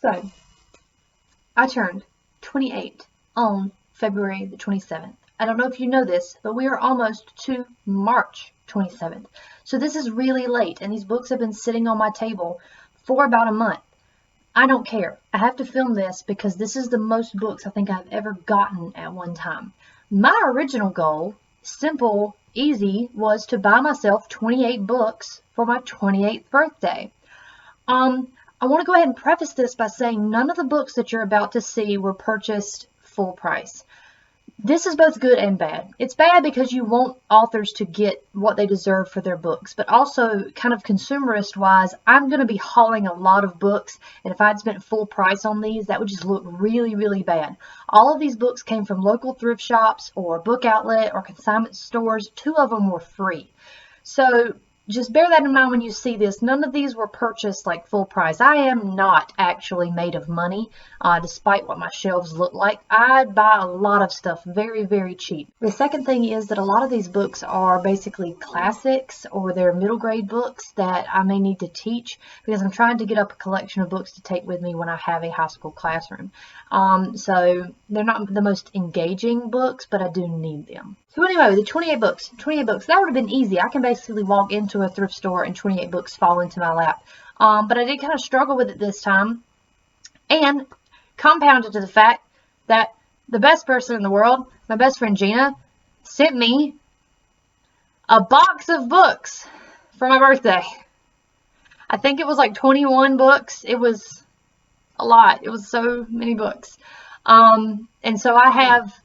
So, I turned 28 on February the 27th. I don't know if you know this, but we are almost to March 27th. So this is really late, and these books have been sitting on my table for about a month. I don't care. I have to film this because this is the most books I think I've ever gotten at one time. My original goal, simple, easy, was to buy myself 28 books for my 28th birthday. I want to go ahead and preface this by saying none of the books that you're about to see were purchased full price. This is both good and bad. It's bad because you want authors to get what they deserve for their books, but also kind of consumerist wise, I'm going to be hauling a lot of books, and if I'd spent full price on these, that would just look really, really bad. All of these books came from local thrift shops or book outlet or consignment stores. 2 of them were free. So just bear that in mind when you see this. None of these were purchased like full price. I am not actually made of money, despite what my shelves look like. I buy a lot of stuff very, very cheap. The second thing is that a lot of these books are basically classics, or they're middle grade books that I may need to teach because I'm trying to get up a collection of books to take with me when I have a high school classroom. So they're not the most engaging books, but I do need them. So anyway, the 28 books, that would have been easy. I can basically walk into a thrift store and 28 books fall into my lap. But I did kind of struggle with it this time, and compounded to the fact that the best person in the world, my best friend Gina, sent me a box of books for my birthday. I think it was like 21 books. It was a lot. It was so many books. And so I have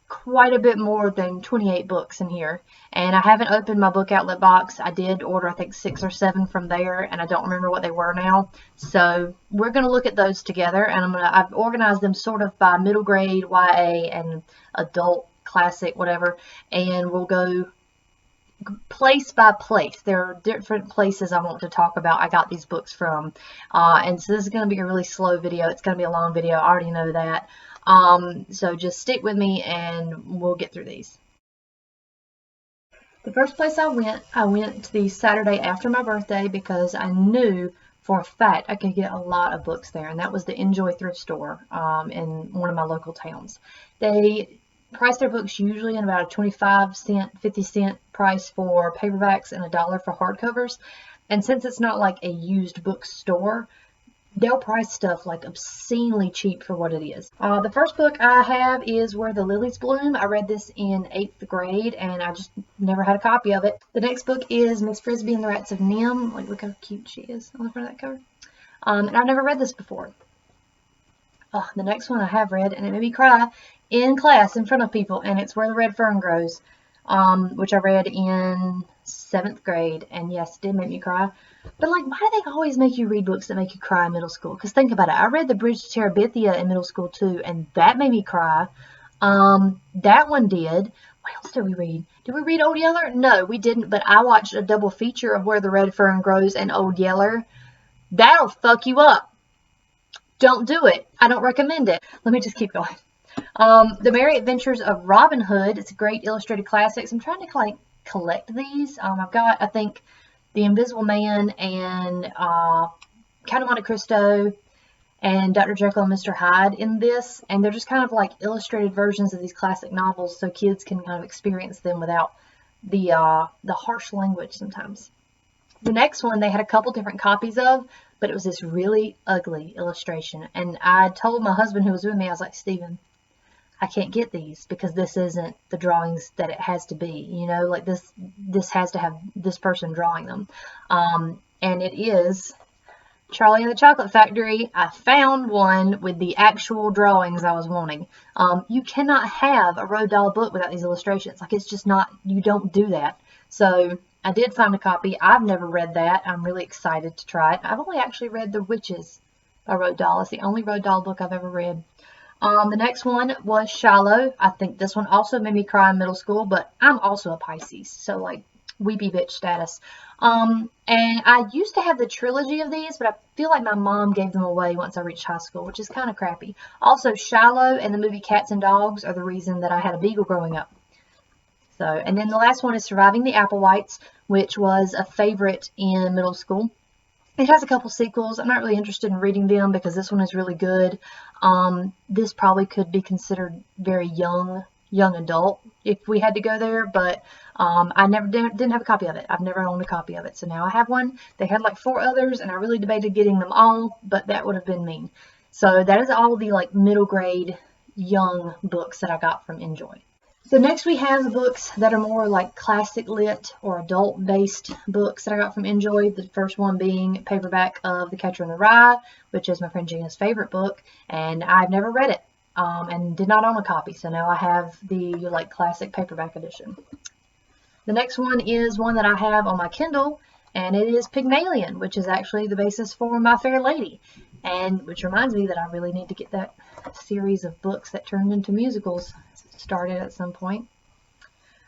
quite a bit more than 28 books in here, and I haven't opened my book outlet box. I did order I think 6 or 7 from there, and I don't remember what they were now, so we're going to look at those together, and I've organized them sort of by middle grade, YA, and adult, classic, whatever, and we'll go place by place. There are different places I want to talk about I got these books from, and so this is going to be a really slow video. It's going to be a long video, I already know that. So just stick with me and we'll get through these. The first place I went the Saturday after my birthday because I knew for a fact I could get a lot of books there, and that was the Enjoy thrift store in one of my local towns. They price their books usually in about a 25-cent, 50-cent price for paperbacks and $1 for hardcovers, and since it's not like a used bookstore, they'll price stuff like obscenely cheap for what it is. The first book I have is Where the Lilies Bloom. I read this in 8th grade and I just never had a copy of it. The next book is Miss Frisbee and the Rats of Nim. Like, look how cute she is on the front of that cover. And I've never read this before. The next one I have read, and it made me cry in class in front of people, and it's Where the Red Fern Grows, which I read in 7th grade, and yes, it did make me cry. But like, why do they always make you read books that make you cry in middle school? Because think about it, I read The Bridge to Terabithia in middle school too, and that made me cry. That one did. What else did we read? Did we read Old Yeller? No, we didn't, but I watched a double feature of Where the Red Fern Grows and Old Yeller. That'll fuck you up. Don't do it. I don't recommend it. Let me just keep going. The Merry Adventures of Robin Hood. It's a great illustrated classics. I'm trying to collect these. I've got, I think, The Invisible Man and Count of Monte Cristo and Dr. Jekyll and Mr. Hyde in this, and they're just kind of like illustrated versions of these classic novels, so kids can kind of experience them without the harsh language sometimes. The next one they had a couple different copies of, but it was this really ugly illustration, and I told my husband who was with me, I was like, Steven, I can't get these because this isn't the drawings that it has to be, you know, like this has to have this person drawing them. And it is Charlie and the Chocolate Factory. I found one with the actual drawings I was wanting. You cannot have a Roald Dahl book without these illustrations. Like, it's just not, you don't do that. So I did find a copy. I've never read that. I'm really excited to try it. I've only actually read The Witches by Roald Dahl. It's the only Roald Dahl book I've ever read. The next one was Shiloh. I think this one also made me cry in middle school, but I'm also a Pisces, so like weepy bitch status. And I used to have the trilogy of these, but I feel like my mom gave them away once I reached high school, which is kind of crappy. Also, Shiloh and the movie Cats and Dogs are the reason that I had a beagle growing up. So, and then the last one is Surviving the Applewhites, which was a favorite in middle school. It has a couple sequels. I'm not really interested in reading them because this one is really good. This probably could be considered very young adult if we had to go there, but I never didn't have a copy of it. I've never owned a copy of it, so now I have one. They had like 4 others, and I really debated getting them all, but that would have been mean. So that is all the like middle grade young books that I got from Enjoy. So next we have the books that are more like classic lit or adult based books that I got from Enjoy. The first one being paperback of The Catcher in the Rye, which is my friend Gina's favorite book, and I've never read it and did not own a copy. So now I have the like classic paperback edition. The next one is one that I have on my Kindle, and it is Pygmalion, which is actually the basis for My Fair Lady, and which reminds me that I really need to get that series of books that turned into musicals started at some point.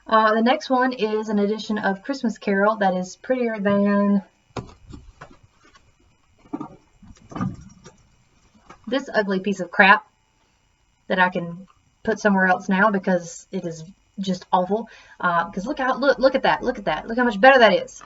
The next one is an edition of Christmas Carol that is prettier than this ugly piece of crap that I can put somewhere else now because it is just awful. Because look at that, look how much better that is.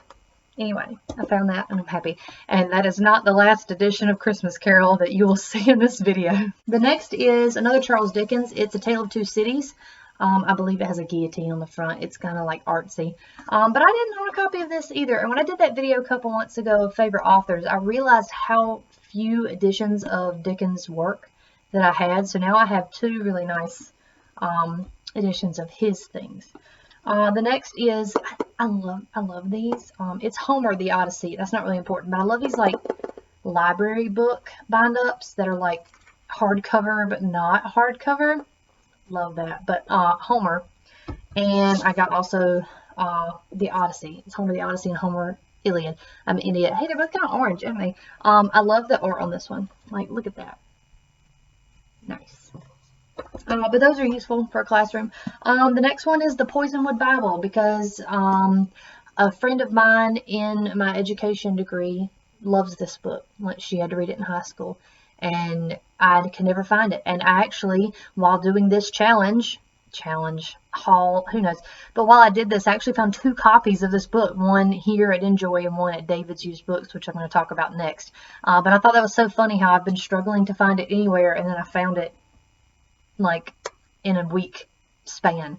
Anyway, I found that and I'm happy. And that is not the last edition of Christmas Carol that you will see in this video. The next is another Charles Dickens. It's A Tale of Two Cities. I believe it has a guillotine on the front. It's kind of like artsy. But I didn't own a copy of this either. And when I did that video a couple months ago of favorite authors, I realized how few editions of Dickens' work that I had. So now I have 2 really nice editions of his things. The next is, I love these. It's Homer the Odyssey. That's not really important, but I love these like library book bind-ups that are like hardcover but not hardcover. Love that. But Homer, and I got also the Odyssey. It's Homer the Odyssey and Homer Iliad. I'm an idiot. Hey, they're both kind of orange, aren't they? I love the art on this one. Like, look at that. Nice. But those are useful for a classroom. The next one is the Poisonwood Bible because a friend of mine in my education degree loves this book. Like, she had to read it in high school, and I can never find it. And I actually, while doing this challenge haul, who knows, but while I did this, I actually found 2 copies of this book, one here at Enjoy and one at David's Used Books, which I'm going to talk about next. But I thought that was so funny how I've been struggling to find it anywhere, and then I found it like in a week span.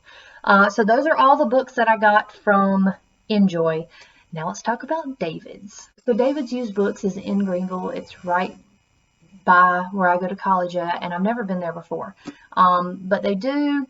So those are all the books that I got from Enjoy. Now let's talk about David's. So David's Used Books is in Greenville. It's right by where I go to college at, and I've never been there before. But they do,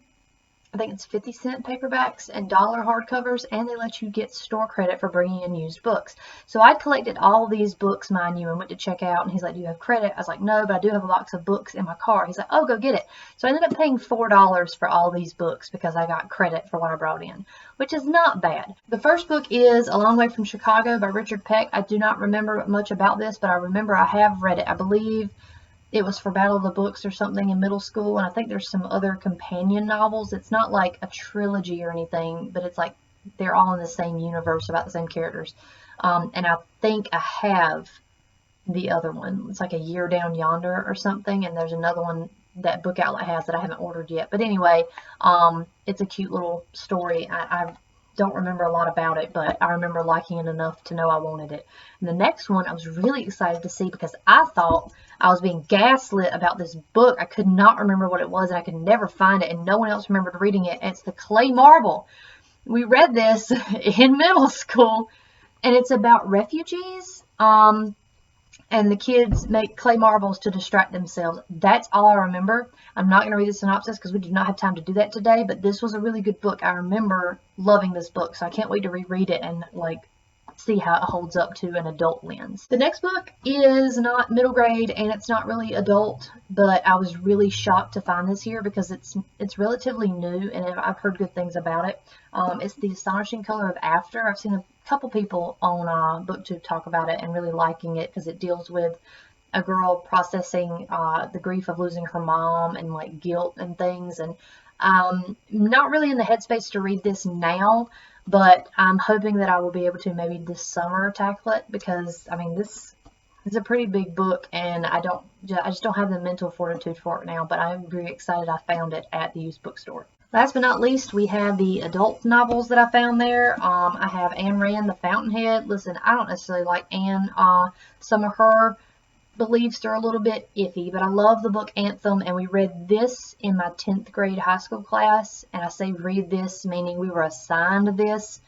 I think it's 50-cent paperbacks and $1 hardcovers, and they let you get store credit for bringing in used books. So I collected all these books, mind you, and went to check out, and he's like, do you have credit? I was like, no, but I do have a box of books in my car. He's like, oh, go get it. So I ended up paying $4 for all these books because I got credit for what I brought in, which is not bad. The first book is A Long Way from Chicago by Richard Peck. I do not remember much about this, but I remember I have read it. I believe it was for Battle of the Books or something in middle school, and I think there's some other companion novels. It's not like a trilogy or anything, but it's like they're all in the same universe about the same characters. And I think I have the other one. It's like A Year Down Yonder or something, and there's another one that Book Outlet has that I haven't ordered yet. But anyway, it's a cute little story. I don't remember a lot about it, but I remember liking it enough to know I wanted it. And the next one I was really excited to see because I thought I was being gaslit about this book. I could not remember what it was, and I could never find it, and no one else remembered reading it. And it's The Clay Marble. We read this in middle school, and it's about refugees. And the kids make clay marbles to distract themselves. That's all I remember. I'm not going to read the synopsis because we do not have time to do that today, but this was a really good book. I remember loving this book, so I can't wait to reread it and like see how it holds up to an adult lens. The next book is not middle grade and it's not really adult, but I was really shocked to find this here because it's relatively new and I've heard good things about it. It's The Astonishing Color of After. I've seen a couple people on BookTube talk about it and really liking it because it deals with a girl processing the grief of losing her mom and like guilt and things, and not really in the headspace to read this now, but I'm hoping that I will be able to maybe this summer tackle it because I mean this is a pretty big book and I just don't have the mental fortitude for it now, but I'm very excited I found it at the used bookstore. Last but not least, we have the adult novels that I found there. I have Anne Rand, The Fountainhead. Listen, I don't necessarily like Anne. Some of her beliefs are a little bit iffy, but I love the book Anthem, and we read this in my 10th grade high school class. And I say read this, meaning we were assigned this.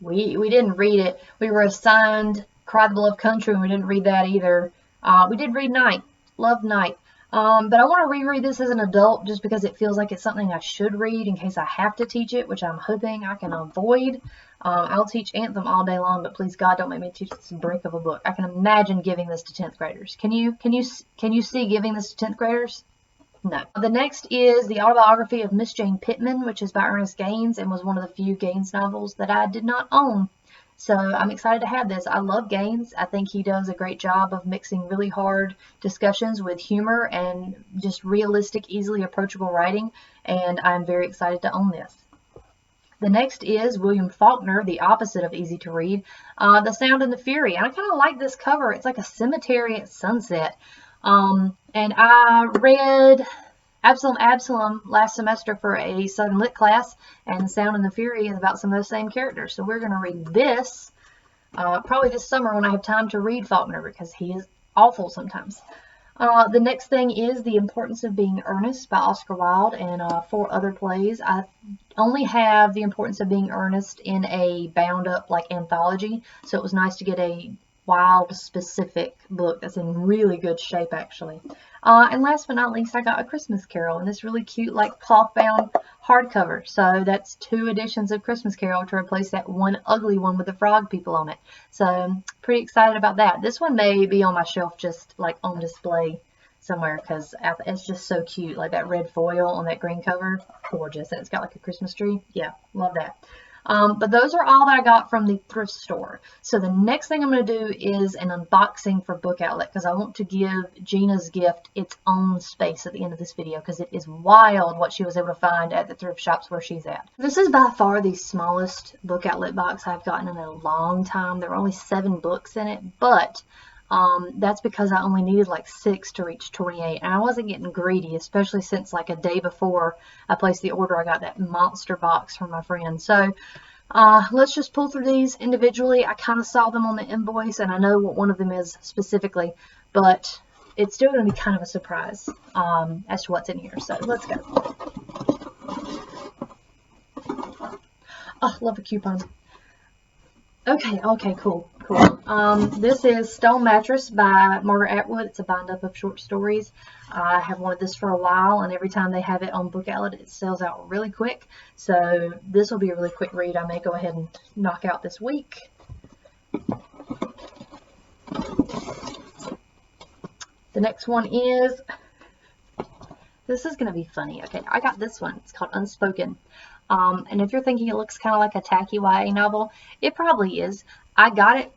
We didn't read it. We were assigned Cry the Beloved Country, and we didn't read that either. We did read Night. Loved Night. But I want to reread this as an adult just because it feels like it's something I should read in case I have to teach it, which I'm hoping I can avoid. I'll teach Anthem all day long, but please God, don't make me teach this brick of a book. I can imagine giving this to 10th graders. Can you see giving this to 10th graders? No. The next is the autobiography of Miss Jane Pittman, which is by Ernest Gaines and was one of the few Gaines novels that I did not own. So I'm excited to have this. I love Gaines. I think he does a great job of mixing really hard discussions with humor and just realistic, easily approachable writing, and I'm very excited to own this. The next is William Faulkner, the opposite of easy to read, The Sound and the Fury. And I kind of like this cover. It's like a cemetery at sunset. And I read Absalom last semester for a Southern Lit class, and The Sound and the Fury is about some of those same characters. So we're going to read this probably this summer when I have time to read Faulkner, because he is awful sometimes. The next thing is The Importance of Being Earnest by Oscar Wilde and 4 other plays. I only have The Importance of Being Earnest in a bound up like anthology, so it was nice to get a Wilde specific book that's in really good shape actually. And last but not least, I got A Christmas Carol in this really cute like cloth bound hardcover. So that's 2 editions of Christmas Carol to replace that one ugly one with the frog people on it. So I'm pretty excited about that. This one may be on my shelf just like on display somewhere because it's just so cute. Like that red foil on that green cover, gorgeous. And it's got like a Christmas tree. Yeah, love that. But those are all that I got from the thrift store. So the next thing I'm going to do is an unboxing for Book Outlet, because I want to give Gina's gift its own space at the end of this video, because it is wild what she was able to find at the thrift shops where she's at. This is by far the smallest Book Outlet box I've gotten in a long time. There were only 7 books in it, but that's because I only needed like 6 to reach 28, and I wasn't getting greedy, especially since like a day before I placed the order I got that monster box from my friend. So let's just pull through these individually. I kind of saw them on the invoice and I know what one of them is specifically, but it's still going to be kind of a surprise as to what's in here. So let's go. Oh, love a coupon. Okay, cool. This is Stone Mattress by Margaret Atwood. It's a bind-up of short stories. I have wanted this for a while, and every time they have it on Book Outlet, it sells out really quick. So this will be a really quick read. I may go ahead and knock out this week. The next one is, this is going to be funny. Okay, I got this one. It's called Unspoken. And if you're thinking it looks kind of like a tacky YA novel, it probably is. I got it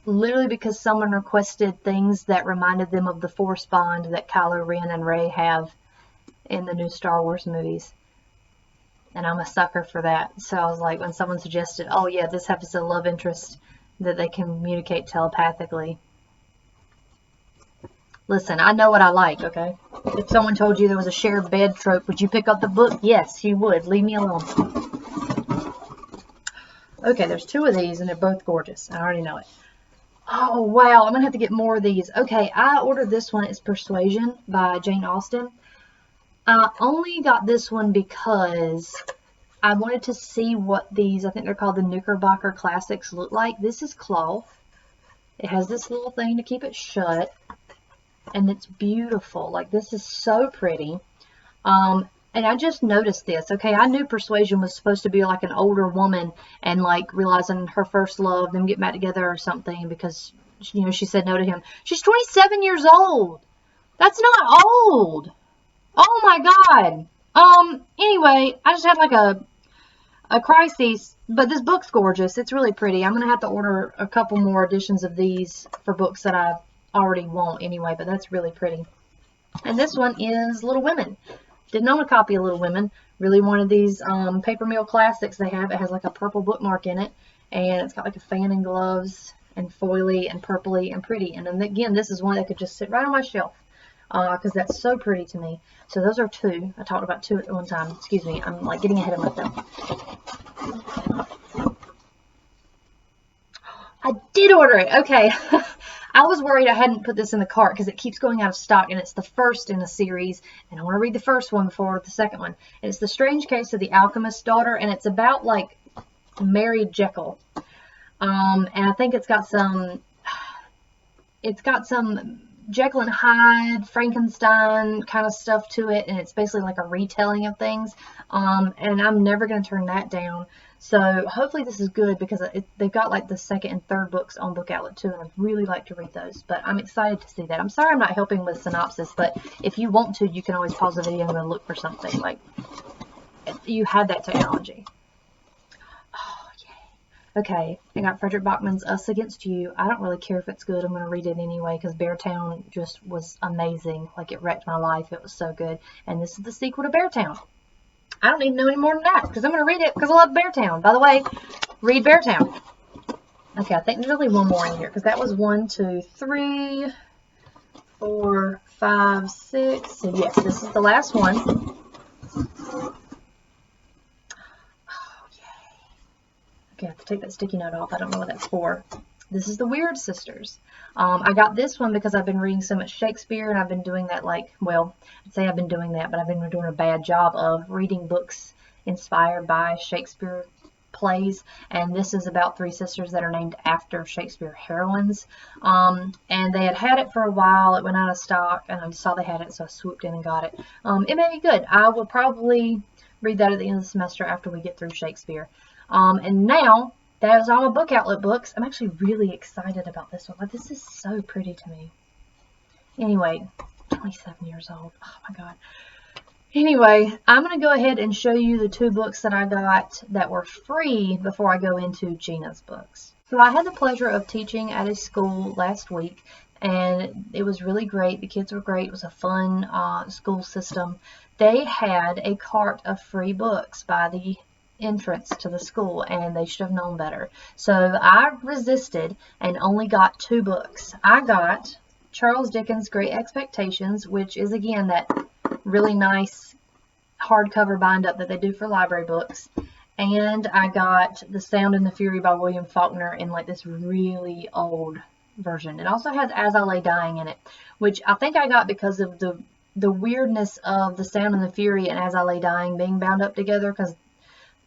literally because someone requested things that reminded them of the Force bond that Kylo Ren and Rey have in the new Star Wars movies. And I'm a sucker for that. So I was like, when someone suggested, oh yeah, this has a love interest that they communicate telepathically. Listen, I know what I like, okay? If someone told you there was a shared bed trope, would you pick up the book? Yes, you would. Leave me alone. Okay, there's 2 of these, and they're both gorgeous. I already know it. Oh, wow. I'm going to have to get more of these. Okay, I ordered this one. It's Persuasion by Jane Austen. I only got this one because I wanted to see what these, I think they're called the Knickerbocker Classics, look like. This is cloth. It has this little thing to keep it shut. And it's beautiful. Like, this is so pretty. And I just noticed this. Okay, I knew Persuasion was supposed to be like an older woman and like realizing her first love, them getting back together or something because, you know, she said no to him. She's 27 years old. That's not old. Oh my God. Anyway, I just had like a crisis, but this book's gorgeous. It's really pretty. I'm going to have to order a couple more editions of these for books that I already want anyway, but that's really pretty. And this one is Little Women. Didn't own a copy of Little Women. Really wanted these Paper Mill Classics they have. It has like a purple bookmark in it, and it's got like a fan and gloves and foily and purpley and pretty. And then again, this is one that could just sit right on my shelf. because that's so pretty to me. So those are 2. I talked about 2 at one time. Excuse me, I'm like getting ahead of myself. I did order it. Okay. I was worried I hadn't put this in the cart because it keeps going out of stock, and it's the first in a series, and I want to read the first one before the second one. And it's The Strange Case of the Alchemist's Daughter, and it's about like Mary Jekyll. And I think it's got some Jekyll and Hyde, Frankenstein kind of stuff to it, and it's basically like a retelling of things. And I'm never going to turn that down. So hopefully this is good because they've got like the second and third books on Book Outlet too, and I'd really like to read those. But I'm excited to see that. I'm sorry I'm not helping with synopsis, but if you want to, you can always pause the video and go look for something. Like, you have that technology. Oh, yay. Okay, I got Frederick Bachman's Us Against You. I don't really care if it's good. I'm going to read it anyway because Beartown just was amazing. Like, it wrecked my life. It was so good. And this is the sequel to Beartown. I don't need to know any more than that because I'm going to read it because I love Beartown. By the way, read Beartown. Okay, I think there's only one more in here because that was 1, 2, 3, 4, 5, 6. So yes, this is the last one. Oh, yay. Okay, I have to take that sticky note off. I don't know what that's for. This is The Weird Sisters. I got this one because I've been reading so much Shakespeare, and I've been doing that, like, well, I'd say I've been doing that, but I've been doing a bad job of reading books inspired by Shakespeare plays, and this is about 3 sisters that are named after Shakespeare heroines. And they had it for a while. It went out of stock, and I saw they had it, so I swooped in and got it. It may be good. I will probably read that at the end of the semester after we get through Shakespeare. And now, that is all my Book Outlet books. I'm actually really excited about this one. Like, this is so pretty to me. Anyway, 27 years old. Oh my God. Anyway, I'm going to go ahead and show you the 2 books that I got that were free before I go into Gina's books. So I had the pleasure of teaching at a school last week, and it was really great. The kids were great. It was a fun school system. They had a cart of free books by the entrance to the school, and they should have known better. So I resisted and only got 2 books. I got Charles Dickens' Great Expectations, which is again that really nice hardcover bind up that they do for library books, and I got The Sound and the Fury by William Faulkner in like this really old version. It also has As I Lay Dying in it, which I think I got because of the weirdness of The Sound and the Fury and As I Lay Dying being bound up together, because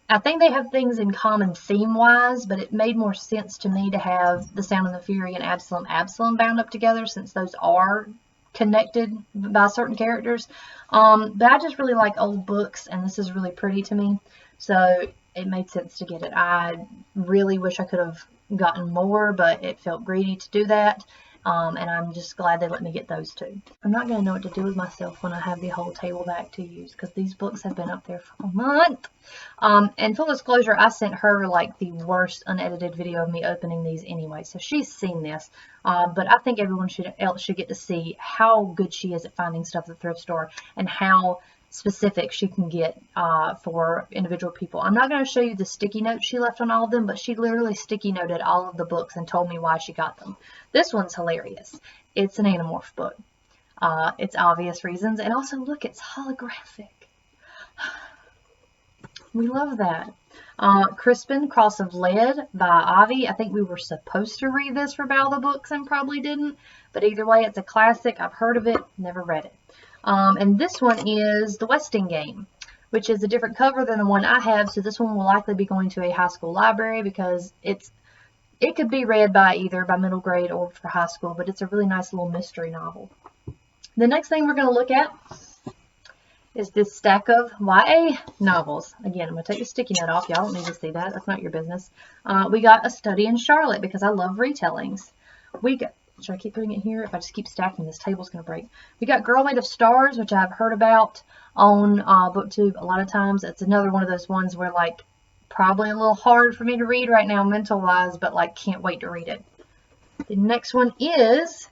I think they have things in common theme-wise, but it made more sense to me to have The Sound and the Fury and Absalom bound up together, since those are connected by certain characters. But I just really like old books, and this is really pretty to me, so it made sense to get it. I really wish I could have gotten more, but it felt greedy to do that. And I'm just glad they let me get those 2. I'm not going to know what to do with myself when I have the whole table back to use, because these books have been up there for a month. And full disclosure, I sent her like the worst unedited video of me opening these anyway, so she's seen this. But I think everyone else should get to see how good she is at finding stuff at the thrift store and how specific she can get for individual people. I'm not going to show you the sticky notes she left on all of them, but she literally sticky noted all of the books and told me why she got them. This one's hilarious. It's an Animorph book. It's obvious reasons, and also look, it's holographic. We love that. Crispin, Cross of Lead by Avi. I think we were supposed to read this for Battle of the Books and probably didn't, but either way, it's a classic. I've heard of it, never read it. And this one is The Westing Game, which is a different cover than the one I have, so this one will likely be going to a high school library because it could be read by either by middle grade or for high school, but it's a really nice little mystery novel. The next thing we're going to look at is this stack of YA novels. Again, I'm going to take the sticky note off. Y'all don't need to see that. That's not your business. We got A Study in Charlotte because I love retellings. Should I keep putting it here? If I just keep stacking, this table's going to break. We got Girl Made of Stars, which I've heard about on BookTube a lot of times. It's another one of those ones where, like, probably a little hard for me to read right now mental-wise, but, like, can't wait to read it. The next one is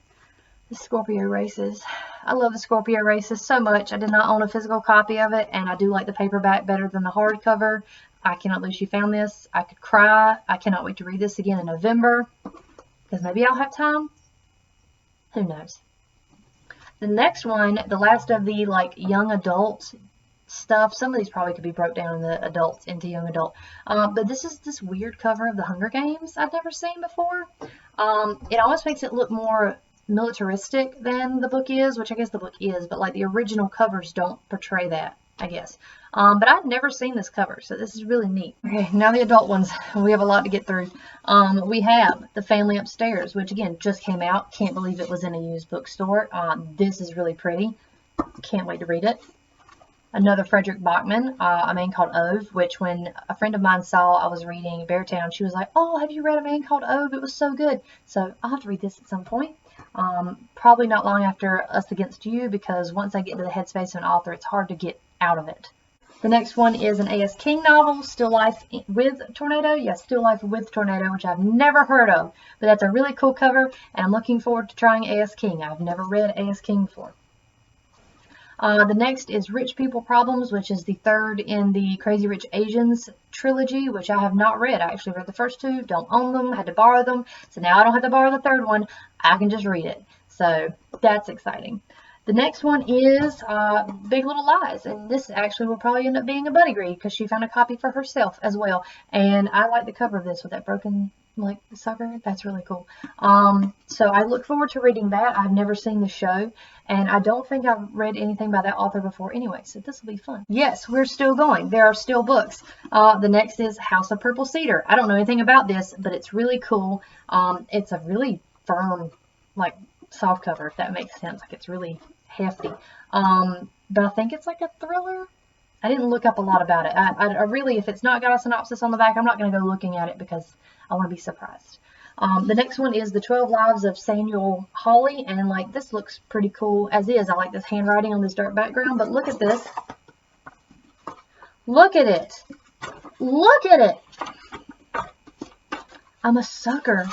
The Scorpio Races. I love The Scorpio Races so much. I did not own a physical copy of it, and I do like the paperback better than the hardcover. I cannot believe she found this. I could cry. I cannot wait to read this again in November, because maybe I'll have time. Who knows? The next one, the last of the like young adult stuff. Some of these probably could be broke down in the adults into young adult. But this is this weird cover of the Hunger Games I've never seen before. It almost makes it look more militaristic than the book is, which I guess the book is, but like the original covers don't portray that, I guess. But I've never seen this cover, so this is really neat. Okay, now the adult ones. We have a lot to get through. We have The Family Upstairs, which again just came out. Can't believe it was in a used bookstore. This is really pretty. Can't wait to read it. Another Frederick Bachman, A Man Called Ove, which when a friend of mine saw I was reading Beartown, she was like, "Oh, have you read A Man Called Ove? It was so good." So I'll have to read this at some point. Probably not long after Us Against You, because once I get into the headspace of an author, it's hard to get out of it. The next one is an A.S. King novel, Still Life with Tornado. Yes, Still Life with Tornado, which I've never heard of, but that's a really cool cover, and I'm looking forward to trying A.S. King. I've never read A.S. King before. The next is Rich People Problems, which is the third in the Crazy Rich Asians trilogy, which I have not read. I actually read the first two, don't own them, had to borrow them. So now I don't have to borrow the third one. I can just read it. So that's exciting. The next one is Big Little Lies, and this actually will probably end up being a buddy read because she found a copy for herself as well. And I like the cover of this with that broken like sucker. That's really cool. So I look forward to reading that. I've never seen the show, and I don't think I've read anything by that author before anyway, so this will be fun. Yes, we're still going. There are still books. The next is House of Purple Cedar. I don't know anything about this, but it's really cool. It's a really firm, like, soft cover, if that makes sense. Like, it's really hefty. But I think it's like a thriller. I didn't look up a lot about it. I really, if it's not got a synopsis on the back, I'm not going to go looking at it because I want to be surprised. The next one is The 12 Lives of Samuel Hawley, and like this looks pretty cool as is. I like this handwriting on this dark background, but look at this. Look at it. Look at it. I'm a sucker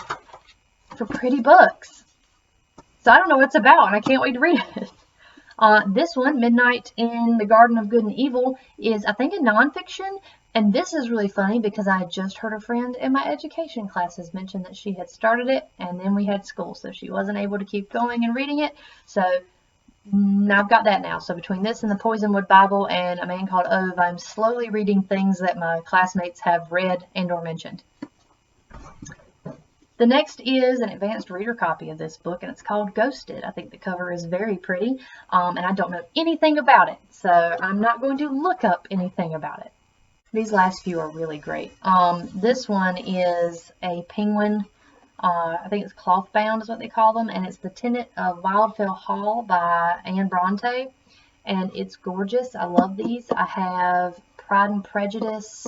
for pretty books. So I don't know what it's about, and I can't wait to read it. This one, Midnight in the Garden of Good and Evil, is, I think, a nonfiction. And this is really funny because I had just heard a friend in my education classes mention that she had started it, and then we had school, so she wasn't able to keep going and reading it. So I've got that now. So between this and the Poisonwood Bible and A Man Called Ove, I'm slowly reading things that my classmates have read and or mentioned. The next is an advanced reader copy of this book, and it's called Ghosted. I think the cover is very pretty, and I don't know anything about it, so I'm not going to look up anything about it. These last few are really great. This one is a penguin. I think it's cloth bound is what they call them, and it's The Tenant of Wildfell Hall by Anne Bronte, and it's gorgeous. I love these. I have Pride and Prejudice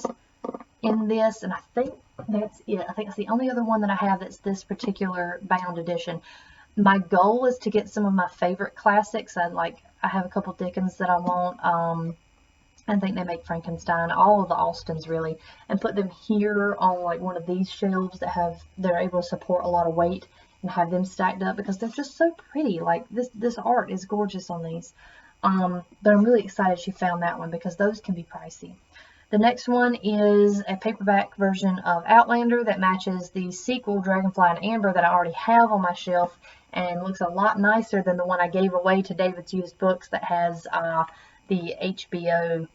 in this, and I think that's it. I think it's the only other one that I have that's this particular bound edition. My goal is to get some of my favorite classics. I have a couple Dickens that I want. I think they make Frankenstein, all of the Austens really, and put them here on like one of these shelves they're able to support a lot of weight, and have them stacked up because they're just so pretty. Like this art is gorgeous on these. But I'm really excited she found that one because those can be pricey. The next one is a paperback version of Outlander that matches the sequel, Dragonfly and Amber, that I already have on my shelf, and looks a lot nicer than the one I gave away to David's Used Books that has the HBO,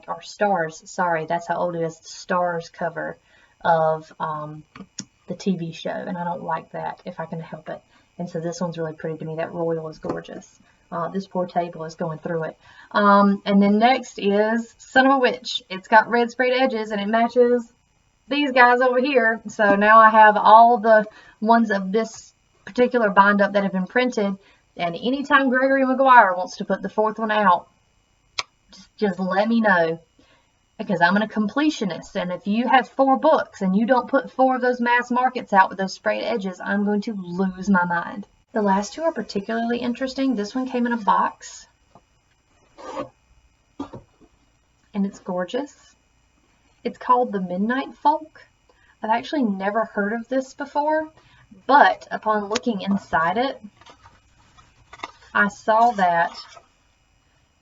or Stars, sorry, that's how old it is, Stars cover of the TV show, and I don't like that if I can help it. And so this one's really pretty to me. That royal is gorgeous. This poor table is going through it. And then next is Son of a Witch. It's got red sprayed edges, and it matches these guys over here. So now I have all the ones of this particular bind up that have been printed, and anytime Gregory Maguire wants to put the fourth one out, just let me know, because I'm a completionist, and if you have 4 books and you don't put 4 of those mass markets out with those sprayed edges, I'm going to lose my mind. The last 2 are particularly interesting. This one came in a box, and it's gorgeous. It's called The Midnight Folk. I've actually never heard of this before, but upon looking inside it, I saw that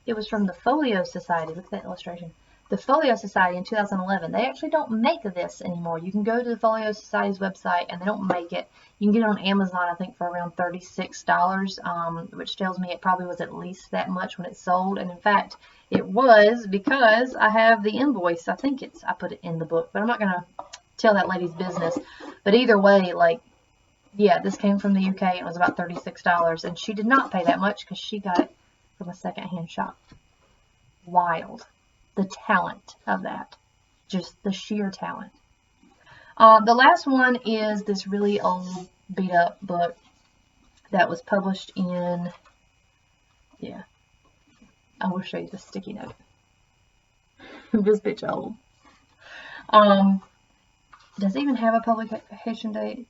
it was from the Folio Society. Look at that illustration. The Folio Society in 2011, they actually don't make this anymore. You can go to the Folio Society's website and they don't make it. You can get it on Amazon, I think, for around $36, which tells me it probably was at least that much when it sold. And in fact, it was, because I have the invoice. I think I put it in the book, but I'm not going to tell that lady's business. But either way, like, yeah, this came from the UK and it was about $36. And she did not pay that much because she got it from a secondhand shop. Wild. The talent of that. Just the sheer talent. The last one is this really old, beat up book that was published in, yeah, I will show you the sticky note. This bitch old. Does it even have a publication date?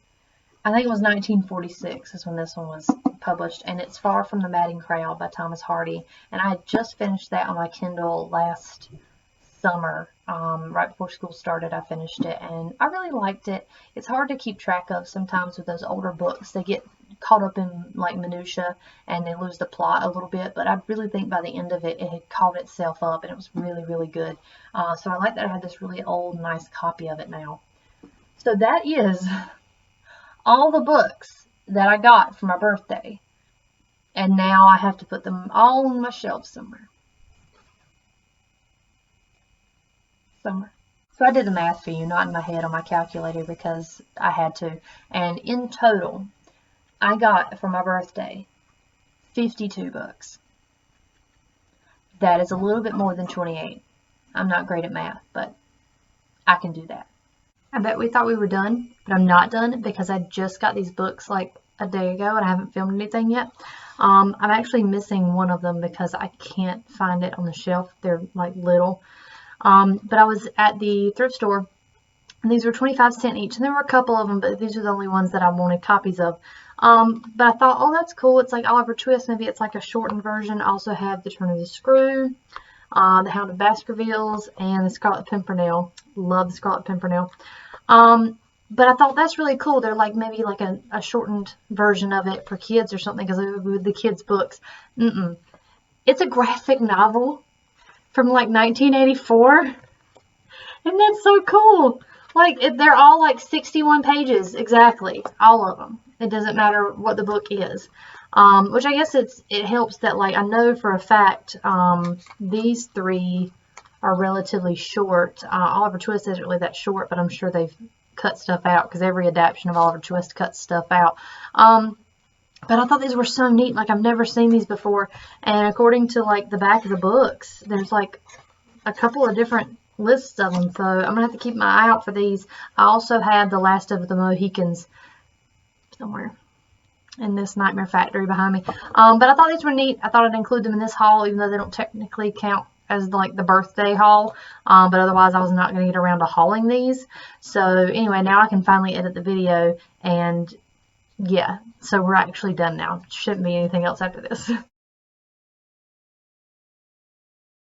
I think it was 1946 is when this one was published, and it's Far from the Madding Crowd by Thomas Hardy. And I had just finished that on my Kindle last summer. Right before school started, I finished it, and I really liked it. It's hard to keep track of sometimes with those older books. They get caught up in like minutia and they lose the plot a little bit, but I really think by the end of it, it had caught itself up and it was really, really good. So I like that I have this really old, nice copy of it now. So that is all the books that I got for my birthday, and now I have to put them all on my shelf somewhere. So I did the math for you, not in my head on my calculator because I had to, and in total I got for my birthday 52 books. That is a little bit more than 28. I'm not great at math, but I can do that. I bet we thought we were done, but I'm not done because I just got these books like a day ago and I haven't filmed anything yet. I'm actually missing one of them because I can't find it on the shelf. They're like little. But I was at the thrift store and these were 25 cents each, and there were a couple of them, but these are the only ones that I wanted copies of. But I thought, oh, that's cool. It's like Oliver Twist. Maybe it's like a shortened version. I also have The Turn of the Screw, The Hound of Baskervilles, and The Scarlet Pimpernel. Love The Scarlet Pimpernel. But I thought that's really cool. They're like maybe like a shortened version of it for kids or something, because with the kids' books. It's a graphic novel from like 1984. And that's so cool. Like, they're all like 61 pages exactly. All of them. It doesn't matter what the book is. Which I guess it helps that, like, I know for a fact these three are relatively short. Oliver Twist isn't really that short, but I'm sure they've cut stuff out because every adaptation of Oliver Twist cuts stuff out. But I thought these were so neat. Like, I've never seen these before. And according to, like, the back of the books, there's, like, a couple of different lists of them. So I'm going to have to keep my eye out for these. I also have The Last of the Mohicans somewhere in this Nightmare Factory behind me. But I thought these were neat. I thought I'd include them in this haul, even though they don't technically count as, like, the birthday haul. But otherwise, I was not going to get around to hauling these. So anyway, now I can finally edit the video, and yeah, so we're actually done now. Shouldn't be anything else after this.